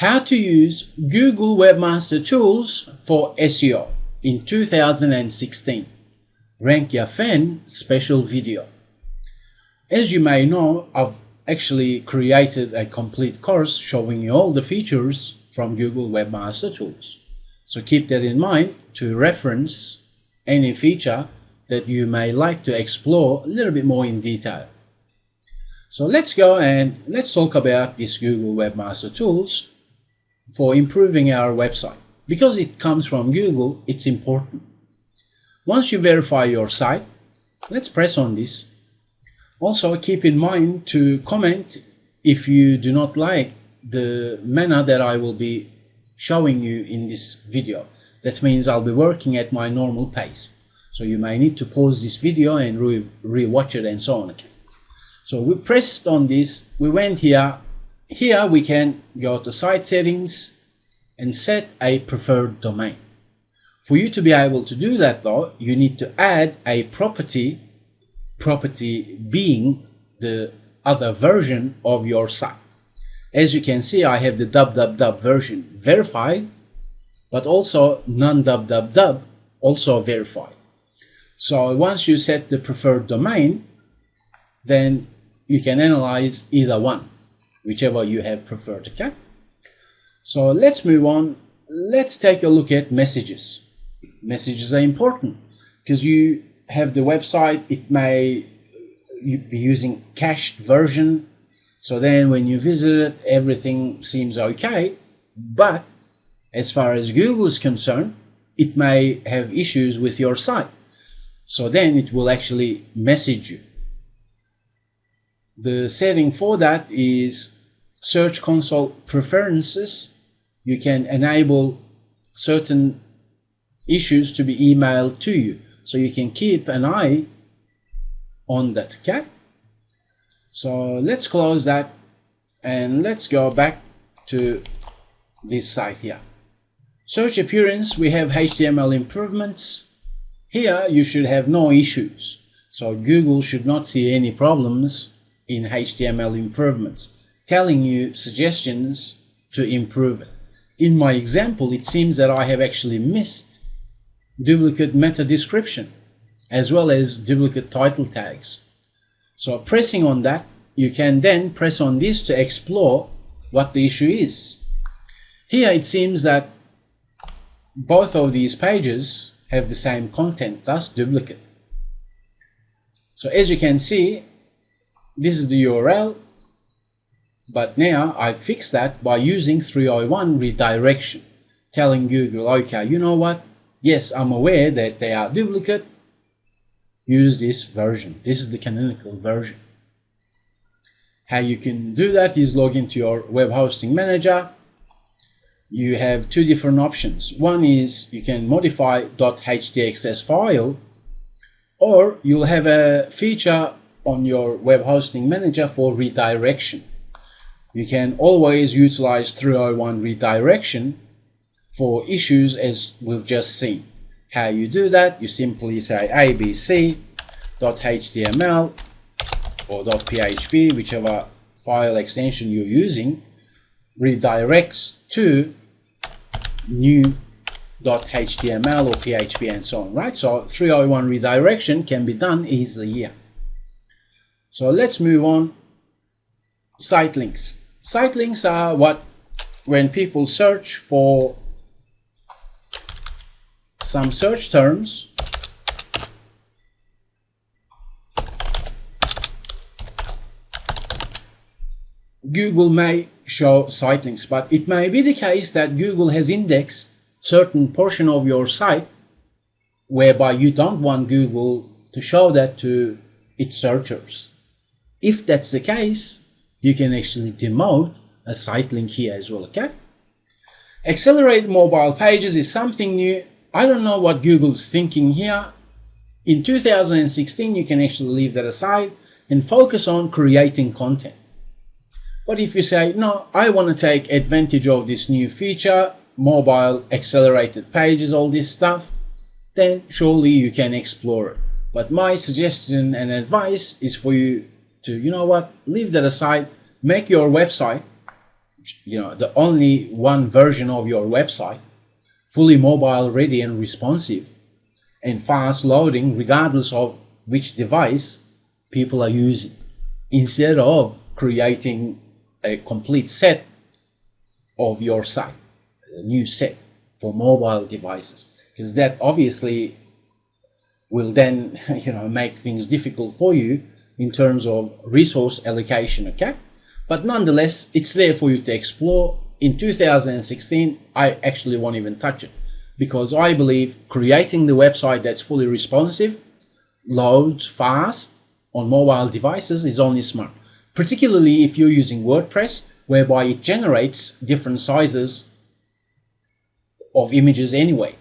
How to use Google Webmaster Tools for SEO in 2016. RankYa fan special video. As you may know, I've actually created a complete course showing you all the features from Google Webmaster Tools. So keep that in mind to reference any feature that you may like to explore a little bit more in detail. So let's go and let's talk about this Google Webmaster Tools for improving our website. Because it comes from Google, it's important. Once you verify your site, let's press on this. Also keep in mind to comment if you do not like the manner that I will be showing you in this video. That means I'll be working at my normal pace. So you may need to pause this video and re-watch it and so on. Okay. So we pressed on this, we went here. Here we can go to site settings and set a preferred domain. For you to be able to do that though, you need to add a property being the other version of your site. As you can see, I have the www version verified, but also non-www also verified. So once you set the preferred domain, then you can analyze either one, whichever you have preferred, okay? So let's move on. Let's take a look at messages. Messages are important because you have the website, it may be using cached version. So then when you visit it, everything seems okay. But as far as Google is concerned, it may have issues with your site. So then it will actually message you. The setting for that is Search Console Preferences. You can enable certain issues to be emailed to you. So you can keep an eye on that, okay? So let's close that and let's go back to this site here. Search appearance, we have HTML improvements. Here you should have no issues. So Google should not see any problems in HTML improvements, telling you suggestions to improve it. In my example, it seems that I have actually missed duplicate meta description as well as duplicate title tags. So pressing on that, you can then press on this to explore what the issue is. Here it seems that both of these pages have the same content, thus duplicate. So as you can see, this is the URL, but now I fixed that by using 301 redirection, telling Google, okay, you know what? Yes, I'm aware that they are duplicate. Use this version. This is the canonical version. How you can do that is log into your web hosting manager. You have two different options. One is you can modify .htxs file, or you'll have a feature on your web hosting manager for redirection. You can always utilize 301 redirection for issues as we've just seen. How you do that, you simply say abc.html or .php, whichever file extension you're using, redirects to new .html or PHP and so on, right? So 301 redirection can be done easily here. So let's move on. Site links. Site links are when people search for some search terms, Google may show site links, but it may be the case that Google has indexed certain portion of your site whereby you don't want Google to show that to its searchers. If that's the case, you can actually demote a site link here as well, okay? Accelerate mobile pages is something new. I don't know what Google's thinking here. In 2016, you can actually leave that aside and focus on creating content. But if you say, no, I want to take advantage of this new feature, mobile accelerated pages, all this stuff, then surely you can explore it. But my suggestion and advice is for you to, you know what, leave that aside, make your website the only one version of your website, fully mobile ready and responsive, and fast loading regardless of which device people are using, instead of creating a complete set of your site, a new set for mobile devices, because that obviously will then make things difficult for you in terms of resource allocation. Okay, but nonetheless, it's there for you to explore. In 2016, I actually won't even touch it, because I believe creating the website that's fully responsive, loads fast on mobile devices is only smart, particularly if you're using WordPress, whereby it generates different sizes of images anyway.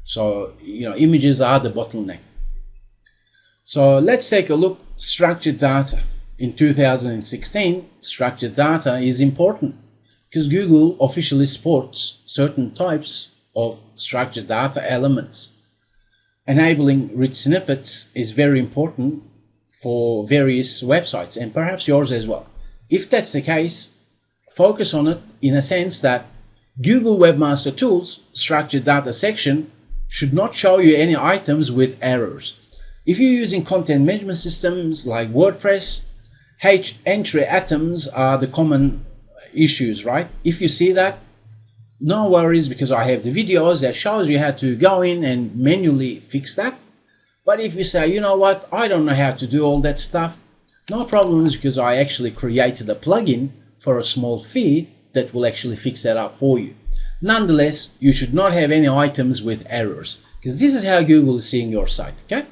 So, images are the bottleneck. So let's take a look. Structured data. In 2016, structured data is important because Google officially supports certain types of structured data elements. Enabling rich snippets is very important for various websites, and perhaps yours as well. If that's the case, focus on it in a sense that Google Webmaster Tools structured data section should not show you any items with errors. If you're using content management systems like WordPress, entry atoms are the common issues, right? If you see that, no worries, because I have the videos that shows you how to go in and manually fix that. But if you say, you know what, I don't know how to do all that stuff, no problems, because I actually created a plugin for a small fee that will actually fix that up for you. Nonetheless, you should not have any items with errors, because this is how Google is seeing your site, okay?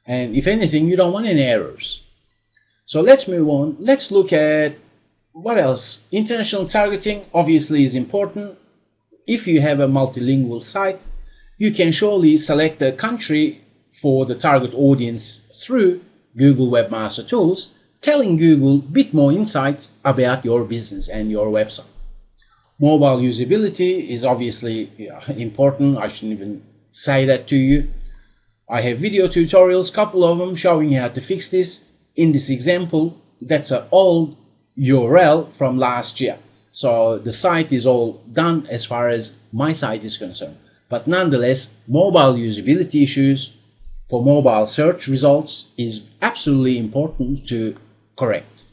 And if anything, you don't want any errors. So let's move on. Let's look at what else. International targeting obviously is important. If you have a multilingual site, you can surely select the country for the target audience through Google Webmaster Tools, telling Google a bit more insights about your business and your website. Mobile usability is obviously important. I shouldn't even say that to you. I have video tutorials, couple of them, showing you how to fix this. In this example, that's an old URL from last year. So the site is all done as far as my site is concerned. But nonetheless, mobile usability issues for mobile search results is absolutely important to correct.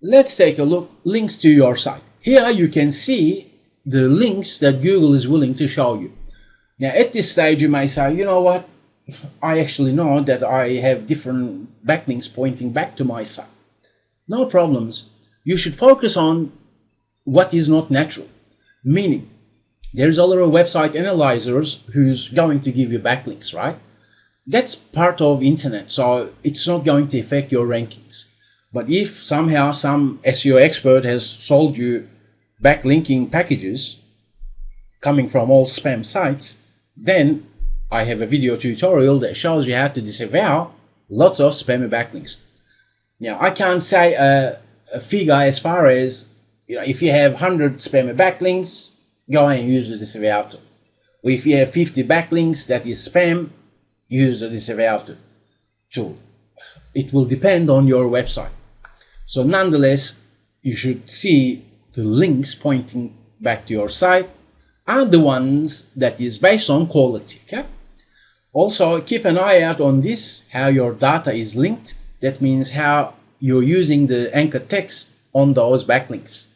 Let's take a look. Links to your site. Here you can see the links that Google is willing to show you. Now at this stage you may say, you know what, I actually know that I have different backlinks pointing back to my site. No problems. You should focus on what is not natural. Meaning, there's a lot of website analyzers who's going to give you backlinks, right? That's part of internet, so it's not going to affect your rankings. But if somehow some SEO expert has sold you backlinking packages coming from all spam sites, then I have a video tutorial that shows you how to disavow lots of spammy backlinks. Now, I can't say a figure as far as, if you have 100 spammy backlinks, go and use the disavow tool. Or if you have 50 backlinks that is spam, use the disavow tool. It will depend on your website. So nonetheless, you should see the links pointing back to your site are the ones that is based on quality. Okay? Also, keep an eye out on this, how your data is linked. That means how you're using the anchor text on those backlinks.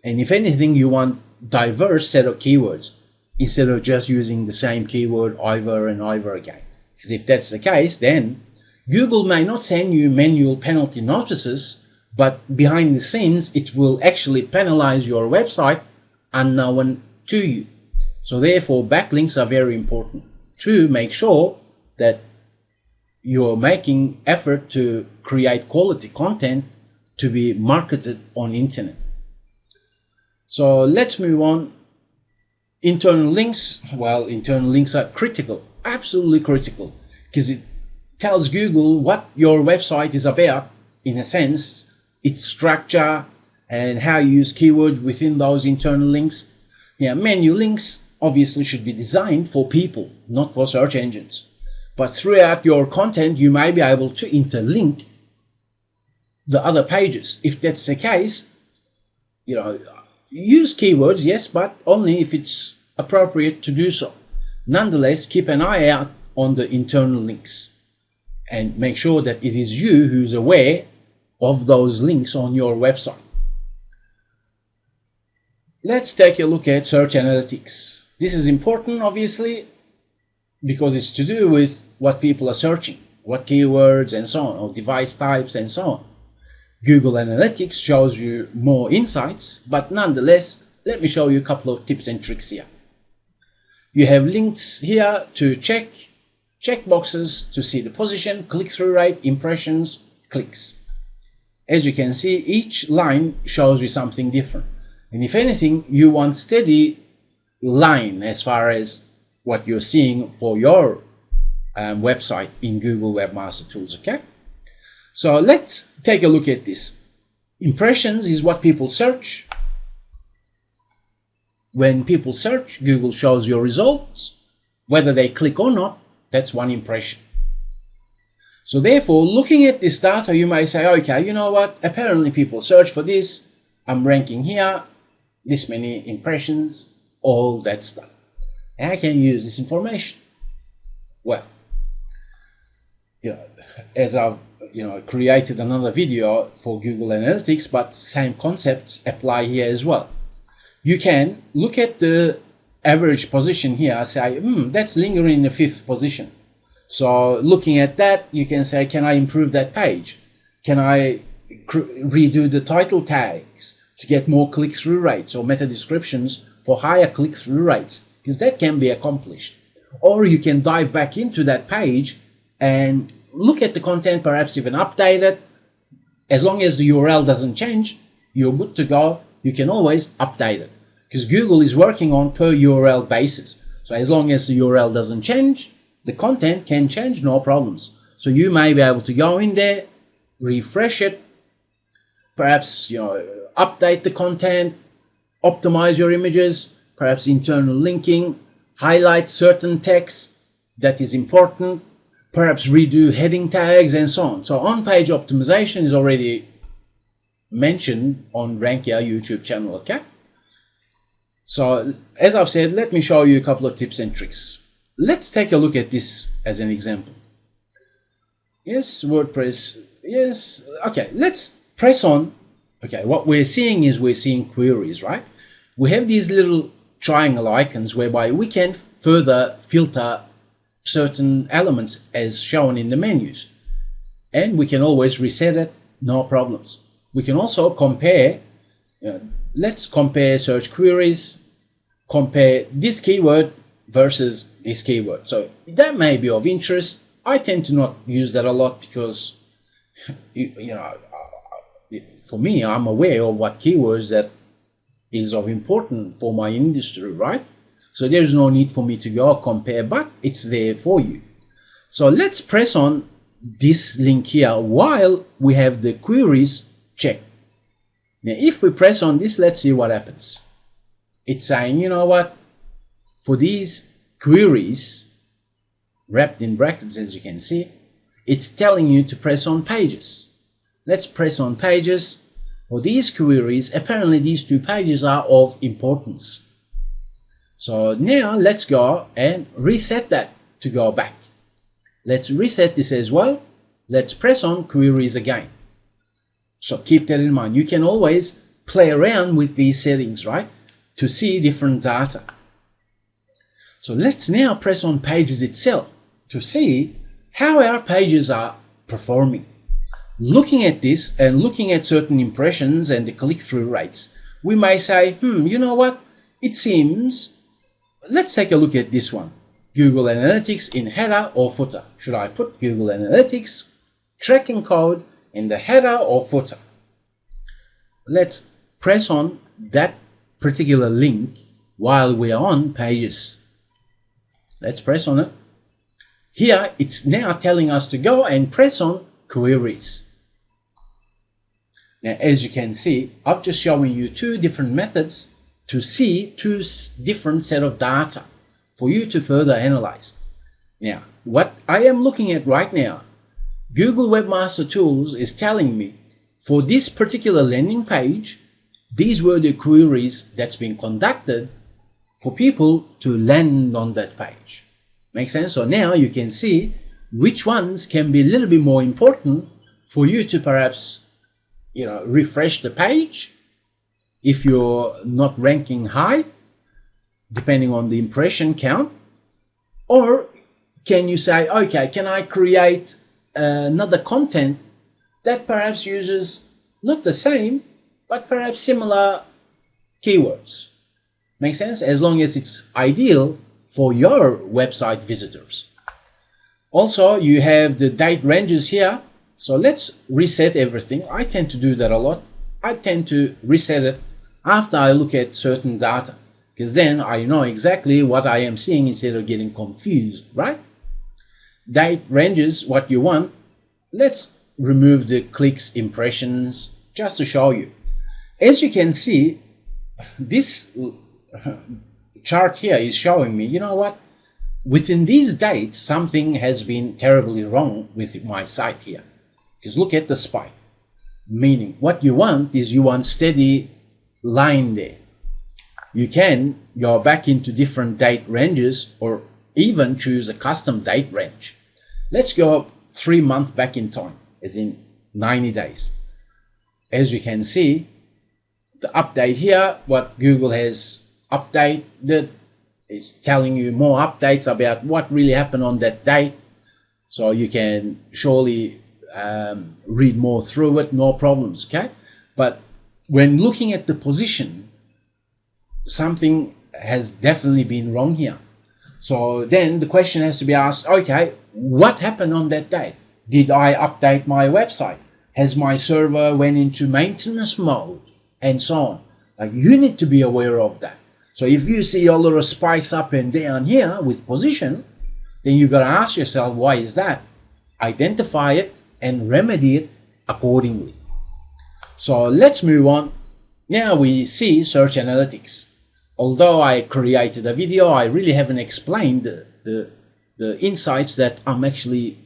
And if anything, you want diverse set of keywords instead of just using the same keyword over and over again. Because if that's the case, then Google may not send you manual penalty notices, but behind the scenes, it will actually penalize your website unknown to you. So therefore, backlinks are very important to make sure that you're making effort to create quality content to be marketed on internet. So let's move on. Internal links. Well, internal links are critical, absolutely critical, because it tells Google what your website is about, in a sense, its structure and how you use keywords within those internal links. Yeah, menu links obviously should be designed for people, not for search engines. But throughout your content, you may be able to interlink the other pages. If that's the case, use keywords, yes, but only if it's appropriate to do so. Nonetheless, keep an eye out on the internal links and make sure that it is you who's aware of those links on your website. Let's take a look at search analytics. This is important, obviously, because it's to do with what people are searching, what keywords and so on, or device types and so on. Google Analytics shows you more insights, but nonetheless, let me show you a couple of tips and tricks here. You have links here to check boxes to see the position, click-through rate, impressions, clicks. As you can see, each line shows you something different. And if anything, you want steady line as far as what you're seeing for your website in Google Webmaster Tools, okay? So let's take a look at this. Impressions is what people search. When people search, Google shows your results. Whether they click or not, that's one impression. So therefore, looking at this data, you may say, okay, you know what? Apparently people search for this. I'm ranking here, this many impressions, all that stuff. I can use this information. Well, as I've created another video for Google Analytics, but same concepts apply here as well. You can look at the average position here, say, that's lingering in the 5th position. So looking at that, you can say, can I improve that page? Can I redo the title tags to get more click-through rates or meta descriptions for higher click-through rates? Because that can be accomplished. Or you can dive back into that page and look at the content, perhaps even update it. As long as the URL doesn't change, you're good to go. You can always update it because Google is working on per URL basis. So as long as the URL doesn't change, the content can change, no problems. So you may be able to go in there, refresh it, perhaps update the content, optimize your images, perhaps internal linking, highlight certain text that is important, perhaps redo heading tags and so on. So on-page optimization is already mentioned on RankYa YouTube channel, okay? So as I've said, let me show you a couple of tips and tricks. Let's take a look at this as an example. Yes, WordPress, yes, okay, let's press on. Okay, what we're seeing is we're seeing queries, right? We have these little triangle icons whereby we can further filter certain elements as shown in the menus. And we can always reset it, no problems. We can also compare, let's compare search queries, compare this keyword versus this keyword. So that may be of interest. I tend to not use that a lot because, for me, I'm aware of what keywords that is of importance for my industry, right? So there's no need for me to go compare, but it's there for you. So let's press on this link here while we have the queries checked. Now, if we press on this, let's see what happens. It's saying, you know what? For these queries, wrapped in brackets, as you can see, it's telling you to press on pages. Let's press on pages. For these queries, apparently these 2 pages are of importance. So now let's go and reset that to go back. Let's reset this as well. Let's press on queries again. So keep that in mind. You can always play around with these settings, right? To see different data. So let's now press on pages itself to see how our pages are performing. Looking at this and looking at certain impressions and the click-through rates, we may say, you know what? It seems, let's take a look at this one. Google Analytics in header or footer. Should I put Google Analytics tracking code in the header or footer? Let's press on that particular link while we are on pages. Let's press on it. Here, it's now telling us to go and press on queries. Now, as you can see, I've just shown you 2 different methods to see 2 different set of data for you to further analyze. Now, what I am looking at right now, Google Webmaster Tools is telling me for this particular landing page, These were the queries that's been conducted for people to land on that page. Make sense? So now you can see which ones can be a little bit more important for you to perhaps, refresh the page if you're not ranking high, depending on the impression count. Or can you say, okay, can I create another content that perhaps uses not the same, but perhaps similar keywords? Make sense? As long as it's ideal for your website visitors. Also, you have the date ranges here. So let's reset everything. I tend to do that a lot. I tend to reset it after I look at certain data, because then I know exactly what I am seeing instead of getting confused, right? Date ranges, what you want. Let's remove the clicks, impressions, just to show you. As you can see, this chart here is showing me, you know what? Within these dates, something has been terribly wrong with my site here. Because look at the spike. Meaning, what you want is you want steady line there. You can go back into different date ranges or even choose a custom date range. Let's go 3 months back in time, as in 90 days. As you can see, the update here, what Google has updated, is telling you more updates about what really happened on that date. So you can surely read more through it, no problems, okay? But when looking at the position, something has definitely been wrong here. So then the question has to be asked, okay, what happened on that day? Did I update my website? Has my server went into maintenance mode? And so on. Like, you need to be aware of that. So if you see a lot of spikes up and down here with position, then you got to ask yourself, why is that? Identify it and remedy it accordingly. So let's move on. Now we see search analytics. Although I created a video, I really haven't explained the insights that I'm actually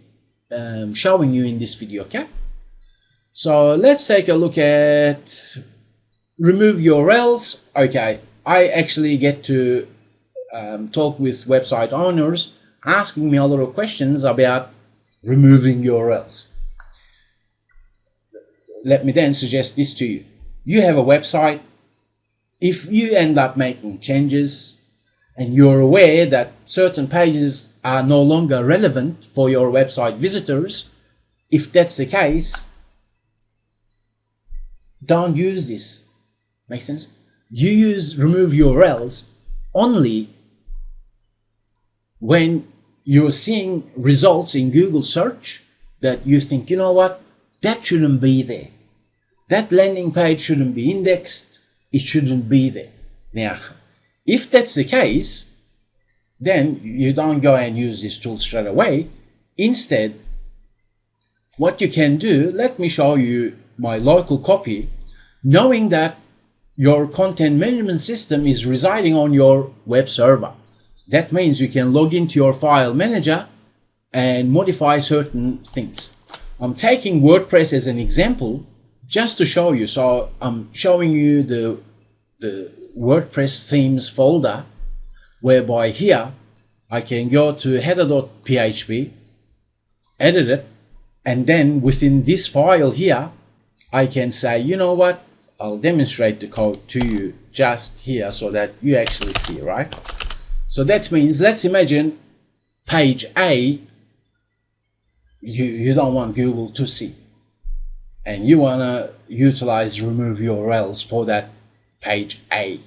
showing you in this video, okay? So let's take a look at remove URLs. Okay, I actually get to talk with website owners asking me a lot of questions about removing URLs. Let me then suggest this to you. You have a website. If you end up making changes and you're aware that certain pages are no longer relevant for your website visitors, if that's the case, don't use this. Make sense? You use remove URLs only when you're seeing results in Google search that you think, you know what, that shouldn't be there. That landing page shouldn't be indexed. It shouldn't be there. Now, if that's the case, then you don't go and use this tool straight away. Instead, what you can do, let me show you my local copy, knowing that your content management system is residing on your web server. That means you can log into your file manager and modify certain things. I'm taking WordPress as an example just to show you. So I'm showing you the WordPress themes folder, whereby here I can go to header.php, edit it, and then within this file here, I can say, you know what, I'll demonstrate the code to you just here so that you actually see, right? So that means, let's imagine page A, you don't want Google to see, and you want to utilize remove URLs for that page A.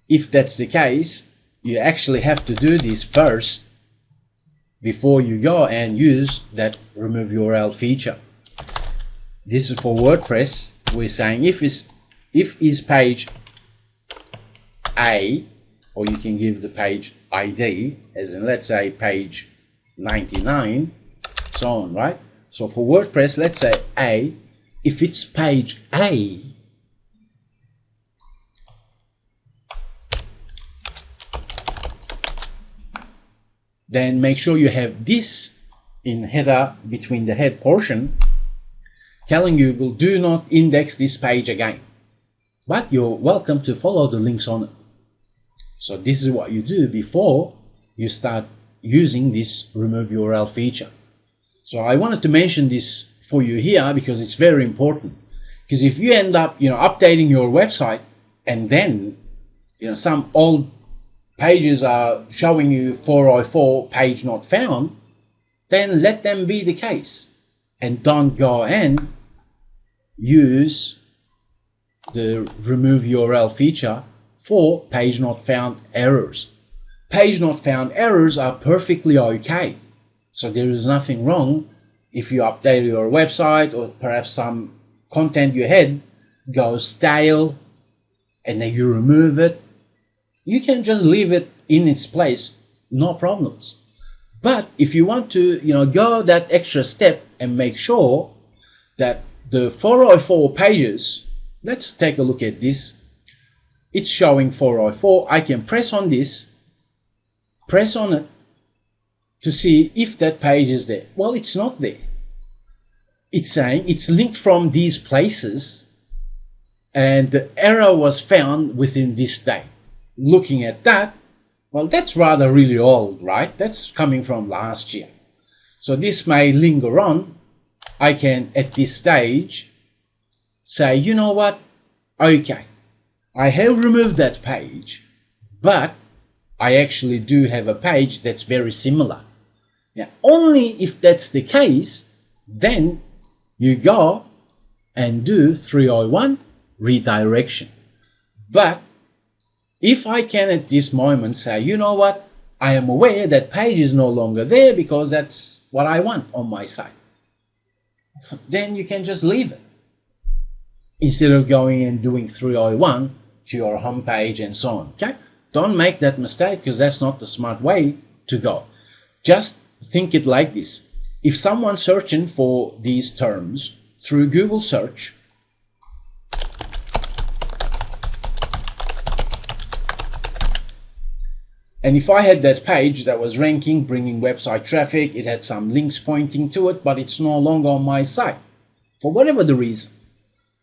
If that's the case, you actually have to do this first before you go and use that remove URL feature. This is for WordPress. We're saying if is page A, or you can give the page ID, as in, let's say, page 99, so on, right? So for WordPress, let's say A. If it's page A, then make sure you have this in header between the head portion, telling Google, do not index this page again. but you're welcome to follow the links on it. So this is what you do before you start using this remove URL feature. So I wanted to mention this for you here because it's very important. Because if you end up, updating your website and then, some old pages are showing you 404 page not found, then let them be the case. And don't go and use the remove URL feature for page not found errors. Page not found errors are perfectly okay. So there is nothing wrong if you update your website or perhaps some content you had goes stale and then you remove it. You can just leave it in its place, no problems. But if you want to, go that extra step and make sure that the 404 pages, let's take a look at this. It's showing 404. I can press on this, press on it to see if that page is there. Well, it's not there. It's saying it's linked from these places and the error was found within this date. Looking at that, well, that's rather really old, right? That's coming from last year. So this may linger on. I can, at this stage, say, you know what? Okay, I have removed that page, but I actually do have a page that's very similar. Now, only if that's the case, then you go and do 301 redirection. But if I can at this moment say, you know what, I am aware that page is no longer there because that's what I want on my site, then you can just leave it instead of going and doing 301 to your home page and so on. Okay, don't make that mistake because that's not the smart way to go. Just think it like this. If someone's searching for these terms through Google search, and if I had that page that was ranking, bringing website traffic, it had some links pointing to it, but it's no longer on my site, for whatever the reason.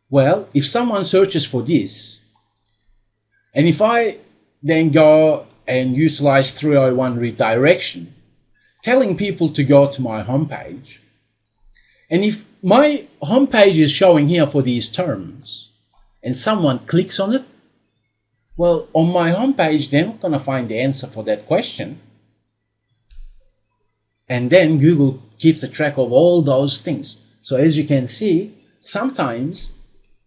Well, if someone searches for this, and if I then go and utilize 301 redirection, telling people to go to my homepage, and if my homepage is showing here for these terms, and someone clicks on it, well, on my homepage, they're not going to find the answer for that question. And then Google keeps a track of all those things. So as you can see, sometimes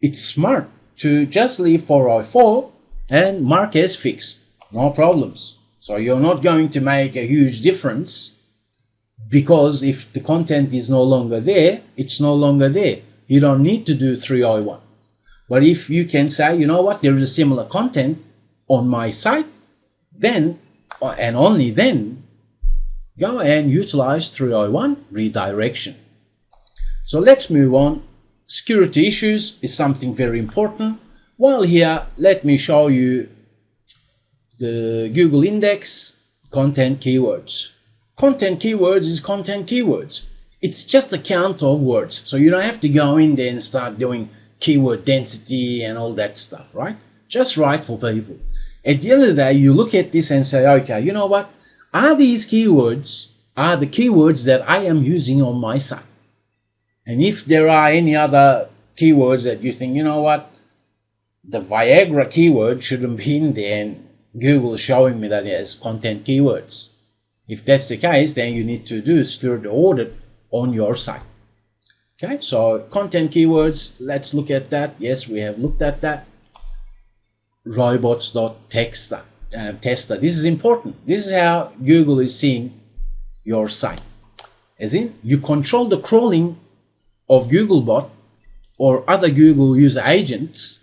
it's smart to just leave 404 and mark as fixed. No problems. So you're not going to make a huge difference because if the content is no longer there, it's no longer there. You don't need to do 301. But if you can say, you know what, there is a similar content on my site, then and only then go and utilize 301 redirection. So let's move on. Security issues is something very important. While here, let me show you the Google Index content keywords. Content keywords is content keywords. It's just a count of words. So you don't have to go in there and start doing keyword density and all that stuff, right? Just write for people. At the end of the day, you look at this and say, okay, you know what? Are these keywords the keywords that I am using on my site? And if there are any other keywords that you think, you know what, the Viagra keyword shouldn't be in there and Google is showing me that it has content keywords. If that's the case, then you need to do security audit on your site. Okay, so content keywords, let's look at that. Yes, we have looked at that. Robots.tester. This is important. This is how Google is seeing your site. As in, you control the crawling of Googlebot or other Google user agents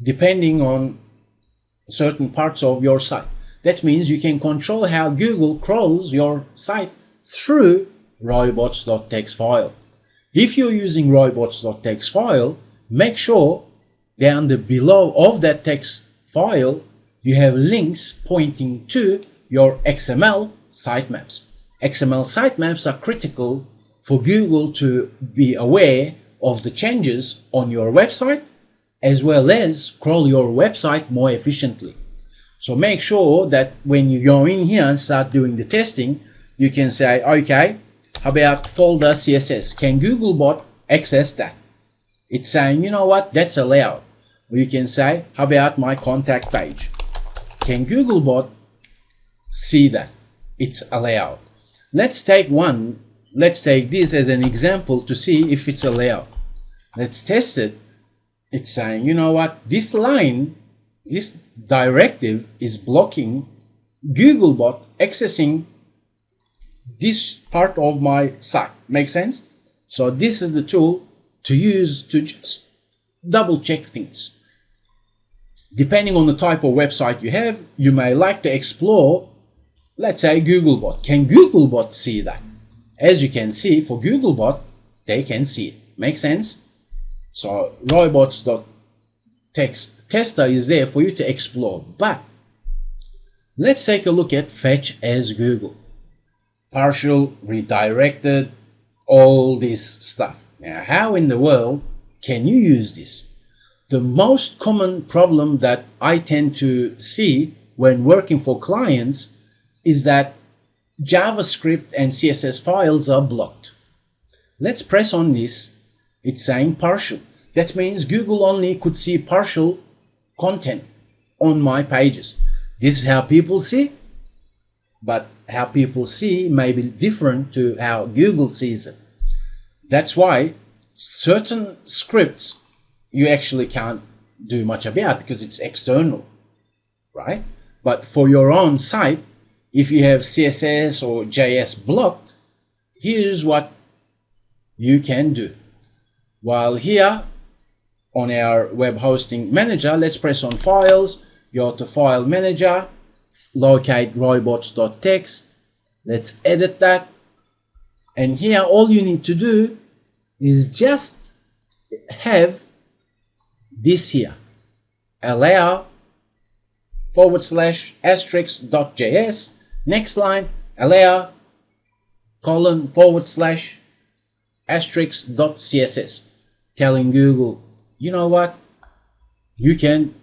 depending on certain parts of your site. That means you can control how Google crawls your site through robots.txt file. If you're using robots.txt file, make sure down the below of that text file you have links pointing to your XML sitemaps. XML sitemaps are critical for Google to be aware of the changes on your website as well as crawl your website more efficiently. So make sure that when you go in here and start doing the testing, you can say, okay, how about folder CSS? Can Googlebot access that? It's saying, you know what, that's allowed. Or you can say, how about my contact page? Can Googlebot see that? It's allowed. Let's take this as an example to see if it's allowed. Let's test it. It's saying, you know what, this line, this directive is blocking Googlebot accessing this part of my site. Make sense? So this is the tool to use to just double check things. Depending on the type of website you have, you may like to explore, let's say, Googlebot. Can Googlebot see that? As you can see, for Googlebot, they can see it. Make sense? So robots.txt tester is there for you to explore. But let's take a look at fetch as Google. Partial, redirected, all this stuff. Now, how in the world can you use this? The most common problem that I tend to see when working for clients is that JavaScript and CSS files are blocked. Let's press on this. It's saying partial. That means Google only could see partial content on my pages. This is how people see, but how people see may be different to how Google sees it. That's why certain scripts you actually can't do much about because it's external, right? But for your own site, if you have CSS or JS blocked, here's what you can do. While here on our web hosting manager, let's press on files, go to file manager, locate robots.txt, let's edit that, and here all you need to do is just have this here, allow /**.js, next line, allow :/*.css, telling Google, you know what, you can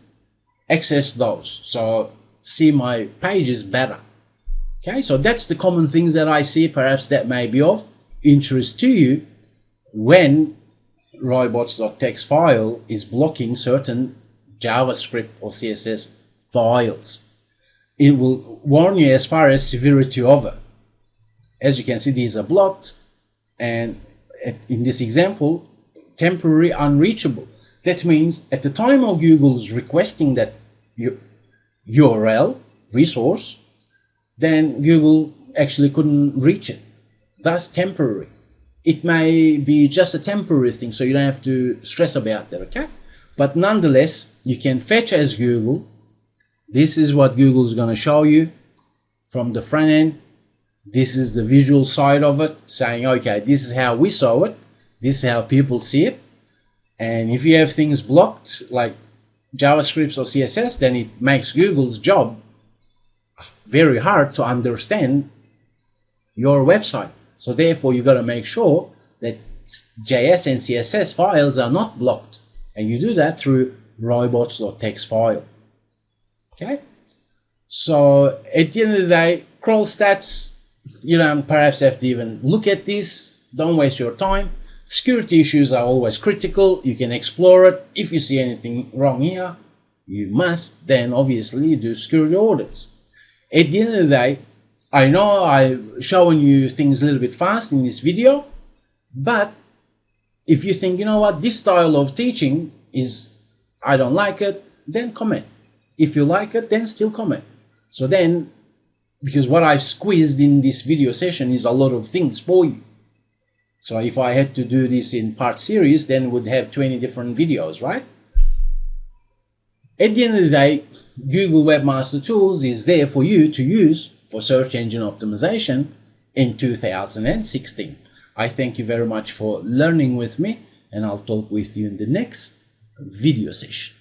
access those, so see my pages better. Okay, so that's the common things that I see. Perhaps that may be of interest to you when robots.txt file is blocking certain JavaScript or CSS files. It will warn you as far as severity of it. As you can see, these are blocked, and in this example, temporary unreachable. That means at the time of Google's requesting that URL resource, then Google actually couldn't reach it. That's temporary. It may be just a temporary thing, so you don't have to stress about that, okay? But nonetheless, you can fetch as Google. This is what Google's going to show you from the front end. This is the visual side of it, saying, okay, this is how we saw it. This is how people see it. And if you have things blocked, like JavaScript or CSS, then it makes Google's job very hard to understand your website. So therefore, you got to make sure that JS and CSS files are not blocked. And you do that through robots.txt file. Okay? So at the end of the day, crawl stats, you don't perhaps have to even look at this. Don't waste your time. Security issues are always critical. You can explore it. If you see anything wrong here, you must then obviously do security audits. At the end of the day, I know I'm showing you things a little bit fast in this video, but if you think, you know what, this style of teaching is, I don't like it, then comment. If you like it, then still comment. So then, because what I've squeezed in this video session is a lot of things for you. So if I had to do this in part series, then we'd have 20 different videos, right? At the end of the day, Google Webmaster Tools is there for you to use for search engine optimization in 2016. I thank you very much for learning with me, and I'll talk with you in the next video session.